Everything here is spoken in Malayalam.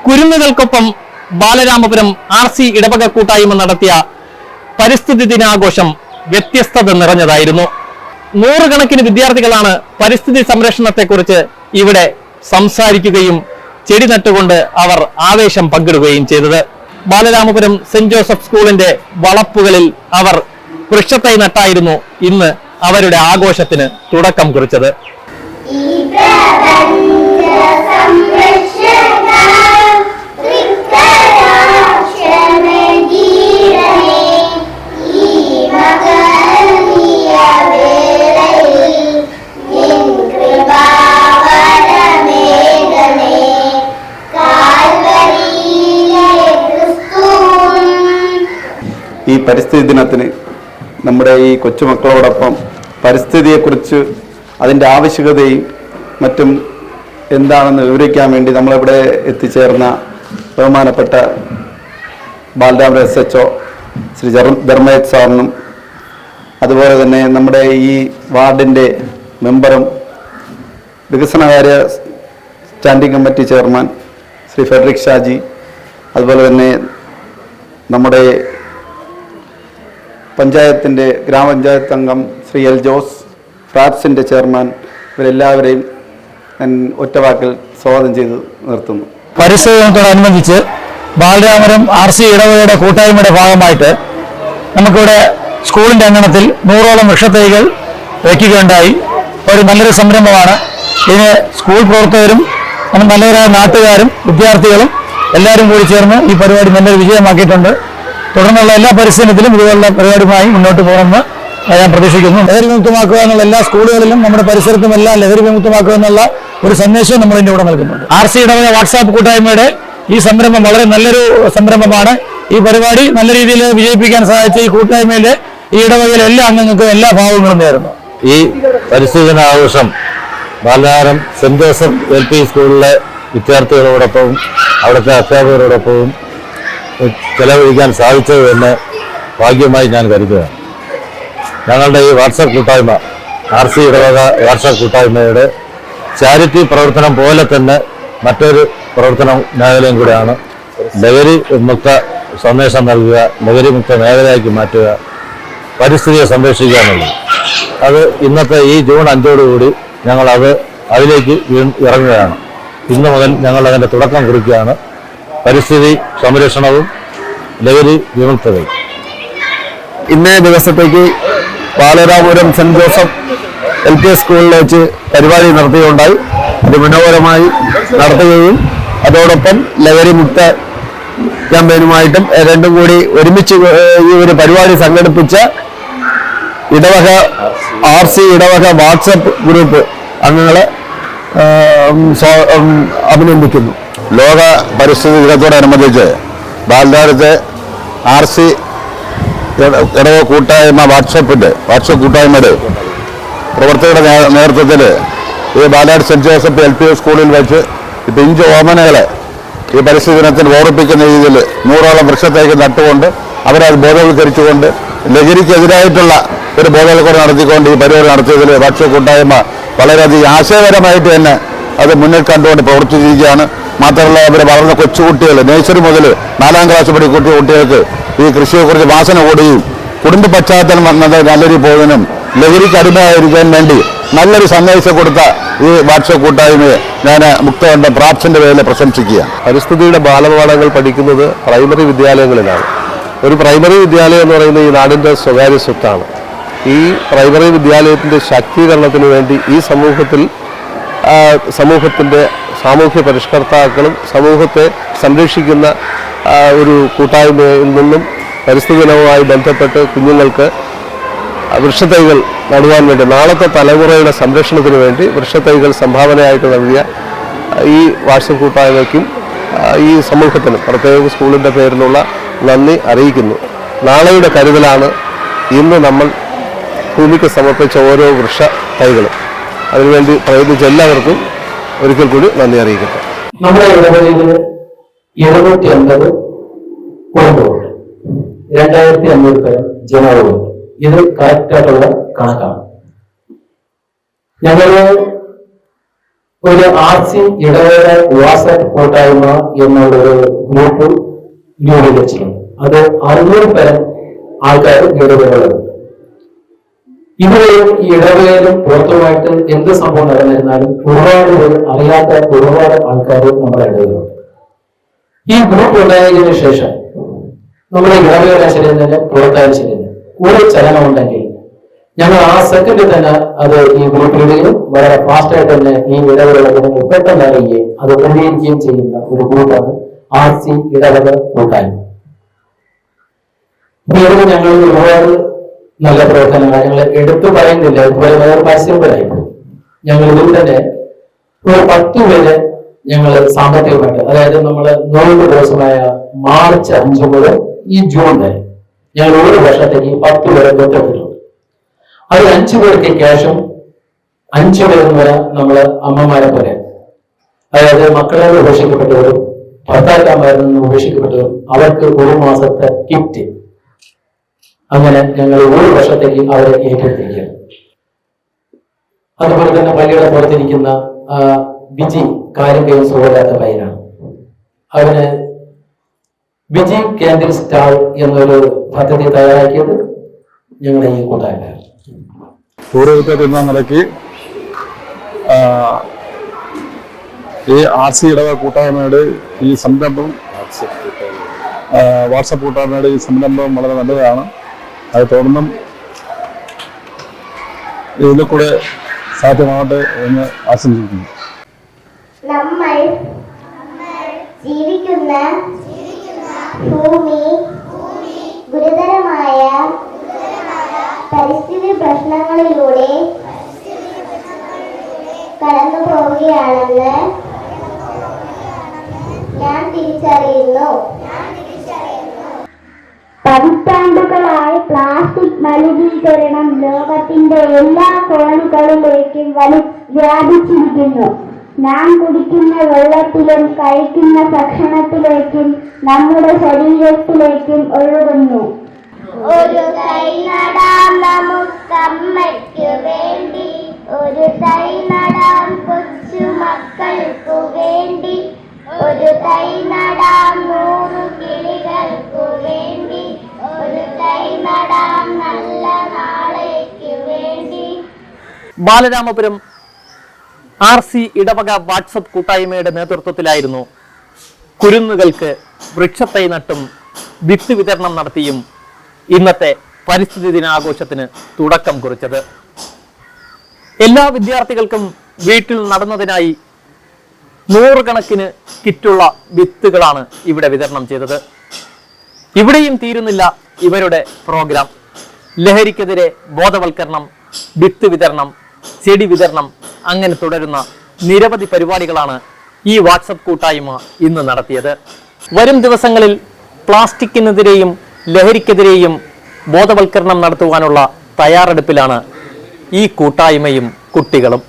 കുരുന്നുകൾക്കൊപ്പം ബാലരാമപുരം RC ഇടവക കൂട്ടായ്മ നടത്തിയ പരിസ്ഥിതി ദിനാഘോഷം വ്യത്യസ്തത നിറഞ്ഞതായിരുന്നു. നൂറുകണക്കിന് വിദ്യാർത്ഥികളാണ് പരിസ്ഥിതി സംരക്ഷണത്തെക്കുറിച്ച് ഇവിടെ സംസാരിക്കുകയും ചെടി നട്ടുകൊണ്ട് അവർ ആവേശം പങ്കിടുകയും ചെയ്തത്. ബാലരാമപുരം സെന്റ് ജോസഫ് സ്കൂളിന്റെ വളപ്പുകളിൽ അവർ വൃക്ഷത്തൈ നട്ടായിരുന്നു ഇന്ന് അവരുടെ ആഘോഷത്തിന് തുടക്കം കുറിച്ചത്. ഈ പരിസ്ഥിതി ദിനത്തിന് നമ്മുടെ ഈ കൊച്ചുമക്കളോടൊപ്പം പരിസ്ഥിതിയെക്കുറിച്ച് അതിൻ്റെ ആവശ്യകതയും മറ്റും എന്താണെന്ന് വിവരിക്കാൻ വേണ്ടി നമ്മളിവിടെ എത്തിച്ചേർന്ന ബഹുമാനപ്പെട്ട ബാലരാമപുരം SHO ശ്രീ ധർമ്മേജ് സാറിനും അതുപോലെ തന്നെ നമ്മുടെ ഈ വാർഡിൻ്റെ മെമ്പറും വികസനകാര്യ standing committee chairman Shri Frederick Shaji, അതുപോലെ തന്നെ നമ്മുടെ പഞ്ചായത്തിൻ്റെ ഗ്രാമപഞ്ചായത്ത് അംഗം ശ്രീ L. ജോസ്, ഫ്രാപ്സിൻ്റെ ചെയർമാൻ, ഇവരെല്ലാവരെയും ഞാൻ ഒറ്റവാക്കിൽ സ്വാഗതം ചെയ്ത് നിർത്തുന്നു. പരിസ്ഥിതി ദിനത്തോടനുബന്ധിച്ച് ബാലരാമപുരം RC ഇടവകയുടെ കൂട്ടായ്മയുടെ ഭാഗമായിട്ട് നമുക്കിവിടെ സ്കൂളിൻ്റെ അങ്കണത്തിൽ 100ഓളം വൃക്ഷത്തൈകൾ വയ്ക്കുകയുണ്ടായി. ഒരു നല്ലൊരു സംരംഭമാണ്. ഇതിന് സ്കൂൾ പ്രവർത്തകരും നല്ലവരായ നാട്ടുകാരും വിദ്യാർത്ഥികളും എല്ലാവരും കൂടി ചേർന്ന് ഈ പരിപാടി നല്ലൊരു വിജയമാക്കിയിട്ടുണ്ട്. തുടർന്നുള്ള എല്ലാ പരിസ്ഥിതിയിലും ഇതുപോലുള്ള പരിപാടിയുമായി മുന്നോട്ട് പോകണമെന്ന് ഞാൻ പ്രതീക്ഷിക്കുന്നു. ലഹരി വിമുക്തമാക്കുക എന്നുള്ള എല്ലാ സ്കൂളുകളിലും നമ്മുടെ പരിസരത്തും എല്ലാം ലഹരി വിമുക്തമാക്കുക എന്നുള്ള ഒരു സന്ദേശവും നമ്മൾ ഇതിൻ്റെ കൂടെ നൽകുന്നുണ്ട്. RC ഇടവക വാട്സാപ്പ് കൂട്ടായ്മയുടെ ഈ സംരംഭം വളരെ നല്ലൊരു സംരംഭമാണ്. ഈ പരിപാടി നല്ല രീതിയിൽ വിജയിപ്പിക്കാൻ സഹായിച്ച ഈ കൂട്ടായ്മയിലെ ഈ ഇടവകയിലെ എല്ലാ അംഗങ്ങൾക്കും എല്ലാ ഭാവങ്ങളും നേരുന്നു. ഈ പരിസ്ഥിതി ദിനാഘോഷം ബാലരാമപുരം സെന്റ് ജോസഫ് LP സ്കൂളിലെ വിദ്യാർത്ഥികളോടൊപ്പവും അവിടുത്തെ അധ്യാപകരോടൊപ്പവും ചെലവഴിക്കാൻ സാധിച്ചത് തന്നെ ഭാഗ്യമായി ഞാൻ കരുതുകയാണ്. ഞങ്ങളുടെ ഈ വാട്സാപ്പ് കൂട്ടായ്മ RC ഇടവക വാട്സാപ്പ് കൂട്ടായ്മയുടെ ചാരിറ്റി പ്രവർത്തനം പോലെ തന്നെ മറ്റൊരു പ്രവർത്തന മേഖലയും കൂടെയാണ് ലഹരി മുക്ത സന്ദേശം നൽകുക, ലഹരി മുക്ത മേഖലയാക്കി മാറ്റുക, പരിസ്ഥിതിയെ സംരക്ഷിക്കുക എന്നുള്ളത്. അത് ഇന്നത്തെ ഈ ജൂൺ 5 ഞങ്ങൾ അതിലേക്ക് ഇറങ്ങുകയാണ്. ഇന്ന് മുതൽ ഞങ്ങൾ അതിൻ്റെ തുടക്കം കുറിക്കുകയാണ്. പരിസ്ഥിതി സംരക്ഷണവും ലഹരി വിമുക്തതയും. ഇന്നേ ദിവസത്തേക്ക് ബാലരാമപുരം സെന്റ് ജോസഫ് LP സ്കൂളിൽ വെച്ച് പരിപാടി നടത്തുകയുണ്ടായി. അത് മനോഹരമായി നടത്തുകയും അതോടൊപ്പം ലഹരി മുക്ത ക്യാമ്പയിനുമായിട്ടും രണ്ടും കൂടി ഒരുമിച്ച് ഈ ഒരു പരിപാടി സംഘടിപ്പിച്ച ഇടവക RC ഇടവക വാട്സപ്പ് ഗ്രൂപ്പ് അംഗങ്ങളെ അഭിനന്ദിക്കുന്നു. ലോക പരിസ്ഥിതി ദിനത്തോടനുബന്ധിച്ച് ബാലരാമപുരത്തെ RC ഇടവക കൂട്ടായ്മ വാട്സപ്പ് കൂട്ടായ്മയുടെ പ്രവർത്തകരുടെ നേതൃത്വത്തിൽ ഈ ബാലരാമപുരം സെന്റ് ജോസഫ് LP സ്കൂളിൽ വെച്ച് പിഞ്ച് ഓമനകളെ ഈ പരിസ്ഥിതി ദിനത്തിന് ഓർമ്മിപ്പിക്കുന്ന രീതിയിൽ 100ഓളം വൃക്ഷത്തൈകൾ നട്ടുകൊണ്ട് അവരത് ബോധവൽക്കരിച്ചുകൊണ്ട് ലഹരിക്കെതിരായിട്ടുള്ള ഒരു ബോധവൽക്കരണം നടത്തിക്കൊണ്ട് ഈ പരിപാടി നടത്തിയതിൽ വാട്സപ്പ് കൂട്ടായ്മ വളരെയധികം ആശയപരമായിട്ട് തന്നെ അത് മുന്നിൽ കണ്ടുകൊണ്ട് പ്രവർത്തിച്ചിരിക്കുകയാണ്. മാത്രമല്ല അവർ വളർന്ന കൊച്ചുകുട്ടികൾ നേഴ്സറി മുതൽ 4ാം ക്ലാസ് പഠിക്കുന്ന കുട്ടികൾക്ക് ഈ കൃഷിയെക്കുറിച്ച് വാസന കൂടുകയും കുടുംബ പശ്ചാത്തലം നല്ലൊരു പോകുന്നതിനും ലഹരിക്ക് അടിമയായിരിക്കാൻ വേണ്ടി നല്ലൊരു സന്ദേശം കൊടുത്ത ഈ വാട്സപ്പ് കൂട്ടായ്മയെ ഞാൻ മുക്തകണ്ഠ പ്രാപ്സിൻ്റെ പേരിൽ പ്രശംസിക്കുകയാണ്. പരിസ്ഥിതിയുടെ ബാലപാഠങ്ങൾ പഠിക്കുന്നത് പ്രൈമറി വിദ്യാലയങ്ങളിലാണ്. ഒരു പ്രൈമറി വിദ്യാലയം എന്ന് പറയുന്നത് ഈ നാടിൻ്റെ സ്വകാര്യ സ്വത്താണ്. ഈ പ്രൈമറി വിദ്യാലയത്തിൻ്റെ ശാക്തീകരണത്തിന് വേണ്ടി ഈ സമൂഹത്തിൻ്റെ സാമൂഹ്യ പരിഷ്കർത്താക്കളും സമൂഹത്തെ സംരക്ഷിക്കുന്ന ഒരു കൂട്ടായ്മയിൽ നിന്നും പരിസ്ഥിതി ദിനവുമായി ബന്ധപ്പെട്ട് കുഞ്ഞുങ്ങൾക്ക് വൃക്ഷത്തൈകൾ നടുവാൻ വേണ്ടി നാളത്തെ തലമുറയുടെ സംരക്ഷണത്തിന് വേണ്ടി വൃക്ഷത്തൈകൾ സംഭാവനയായിട്ട് നൽകിയ ഈ വാട്സപ്പ് കൂട്ടായ്മയ്ക്കും ഈ സമൂഹത്തിനും പ്രത്യേക സ്കൂളിൻ്റെ പേരിലുള്ള നന്ദി അറിയിക്കുന്നു. നാളെയുടെ കരുതലാണ് ഇന്ന് നമ്മൾ ഭൂമിക്ക് സമർപ്പിച്ച ഓരോ വൃക്ഷ തൈകളും. അതിനുവേണ്ടി പ്രയത്നിച്ച എല്ലാവർക്കും ഒരിക്കൽ കൂടി നന്ദി അറിയിക്കട്ടെ. നമ്മുടെ ഇടവകയിൽ 750 കുടുംബമുണ്ട്, 2500 പേർ ജനങ്ങളുണ്ട്. ഇത് കറക്റ്റായിട്ടുള്ള കണക്കാണ്. ഞങ്ങൾ ഒരു RC ഇടവേള വാട്സ്ആപ്പ് കൂട്ടായ്മ എന്നുള്ളൊരു ഗ്രൂപ്പ് രൂപീകരിച്ചിട്ടുണ്ട്. അത് 600 പേർ ആൾക്കാർ ഇടവേളകളുണ്ട്. ഇവിടെയും ഈ ഇടവേളയിലും പുറത്തുമായിട്ട് എന്ത് സംഭവം നടന്നിരുന്നാലും ഒരുപാട് പേര് അറിയാത്ത ഒരുപാട് ആൾക്കാർ നമ്മുടെ ഇടവേളുണ്ട്. ഈ ഗ്രൂപ്പ് ഉണ്ടായതിനു ശേഷം നമ്മുടെ ഇടവേള ശരിയെന്നല്ല പുറത്തായാലും ശരിയല്ല ഒരു ചലനമുണ്ടെങ്കിൽ ഞങ്ങൾ ആ സെക്കൻഡിൽ തന്നെ അത് ഈ ഗ്രൂപ്പിലിടുകയും വളരെ ഫാസ്റ്റായിട്ട് തന്നെ ഈ ഇടവേള ജനങ്ങൾ പെട്ടെന്ന് അറിയുകയും അത് ഉപയോഗിക്കുകയും ചെയ്യുന്ന ഒരു ഗ്രൂപ്പാണ് RC ഇടവക കൂട്ടായ്മ. ഇവിടെ ഞങ്ങൾ ഒരുപാട് നല്ല പ്രവർത്തനങ്ങൾ ഞങ്ങൾ എടുത്തു പറയുന്നില്ല, ഇതുപോലെ വേറെ പരസ്യങ്ങളായിപ്പോയി. ഞങ്ങൾ ഇതിൽ തന്നെ ഒരു 10 പേര് ഞങ്ങൾ സാമ്പത്തികമായിട്ട്, അതായത് നമ്മൾ 9 ദിവസമായ മാർച്ച് 5 മുതൽ ഈ ജൂൺ വരെ ഞങ്ങൾ ഒരു വർഷത്തേക്ക് 10 പേരെ തൊട്ടിട്ടുണ്ട്. അത് 5 പേർക്ക് ക്യാഷും 5 പേരെന്ന് പറയാൻ നമ്മള് അമ്മമാരെ പോലെ, അതായത് മക്കളെ ഉപേക്ഷിക്കപ്പെട്ടവരും ഭർത്താക്കന്മാരിൽ നിന്ന് ഉപേക്ഷിക്കപ്പെട്ടവരും അവർക്ക് ഒരു മാസത്തെ കിറ്റ്, അങ്ങനെ ഞങ്ങൾ ഒരു വർഷത്തേക്ക് അവരെ ഏറ്റെടുത്തിരിക്കുകയാണ്. അതുപോലെ തന്നെ പള്ളിയുടെ പുറത്തിരിക്കുന്ന ബിജി കാര്യക്കയും സുഖമില്ലാത്ത പയ്യനാണ്. അവന് ബിജി ക്യാൻഡിൽ സ്റ്റാൾ എന്നൊരു പദ്ധതി തയ്യാറാക്കിയത് ഞങ്ങളുടെ ഈ കൂട്ടായ്മ. പൂർവ്വത്തിൽ എന്ന നിലയ്ക്ക് ഈ RC ഇടവക കൂട്ടായ്മയുടെ ഈ സംരംഭം, വാട്സപ്പ് കൂട്ടായ്മയുടെ ഈ സംരംഭം വളരെ നല്ലതാണ്. അത് തുടർന്നും ഇതിൽ കൂടെ സാധ്യമാകട്ടെ എന്ന് ആശംസിക്കുന്നു. നമ്മൾ ജീവിക്കുന്ന ഭൂമി ഗുരുതരമായ പരിസ്ഥിതി പ്രശ്നങ്ങളിലൂടെ കടന്നു പോവുകയാണെന്ന് ഞാൻ തിരിച്ചറിയുന്നു. പതിറ്റാണ്ടുകളായി പ്ലാസ്റ്റിക് മലിനീകരണം ലോകത്തിന്റെ എല്ലാ കോണുകളിലേക്കും വ്യാപിച്ചിരിക്കുന്നു. നാം കുടിക്കുന്ന വെള്ളത്തിലും കഴിക്കുന്ന ഭക്ഷണത്തിലേക്കും നമ്മുടെ ശരീരത്തിലേക്കും ഒഴുകുന്നു. ഒരു തൈ നടാം നമുക്കമ്മയ്ക്ക് വേണ്ടി, ഒരു തൈ നടാം കൊച്ചുമക്കൾക്കു വേണ്ടി, ഒരു തൈ നടാം 100 കിളികൾക്കു വേണ്ടി, ഒരു തൈ നടാം നല്ല നാളേക്ക് വേണ്ടി. ബാലരാമപുരം RC ഇടവക വാട്സപ്പ് കൂട്ടായ്മയുടെ നേതൃത്വത്തിലായിരുന്നു കുരുന്നുകൾക്ക് വൃക്ഷത്തൈ നട്ടും വിത്ത് വിതരണം നടത്തിയും ഇന്നത്തെ പരിസ്ഥിതി ദിനാഘോഷത്തിന് തുടക്കം കുറിച്ചത്. എല്ലാ വിദ്യാർത്ഥികൾക്കും വീട്ടിൽ നടുന്നതിനായി 100 കണക്കിന് കിറ്റുള്ള വിത്തുകളാണ് ഇവിടെ വിതരണം ചെയ്തത്. ഇവിടെയും തീരുന്നില്ല ഇവരുടെ പ്രോഗ്രാം. ലഹരിക്കെതിരെ ബോധവൽക്കരണം, വിത്ത് വിതരണം, ചെടി വിതരണം, അങ്ങനെ തുടരുന്ന നിരവധി പരിപാടികളാണ് ഈ വാട്സപ്പ് കൂട്ടായ്മ ഇന്ന് നടത്തിയത്. വരും ദിവസങ്ങളിൽ പ്ലാസ്റ്റിക്കിനെതിരെയും ലഹരിക്കെതിരെയും ബോധവൽക്കരണം നടത്തുവാനുള്ള തയ്യാറെടുപ്പിലാണ് ഈ കൂട്ടായ്മയും കുട്ടികളും.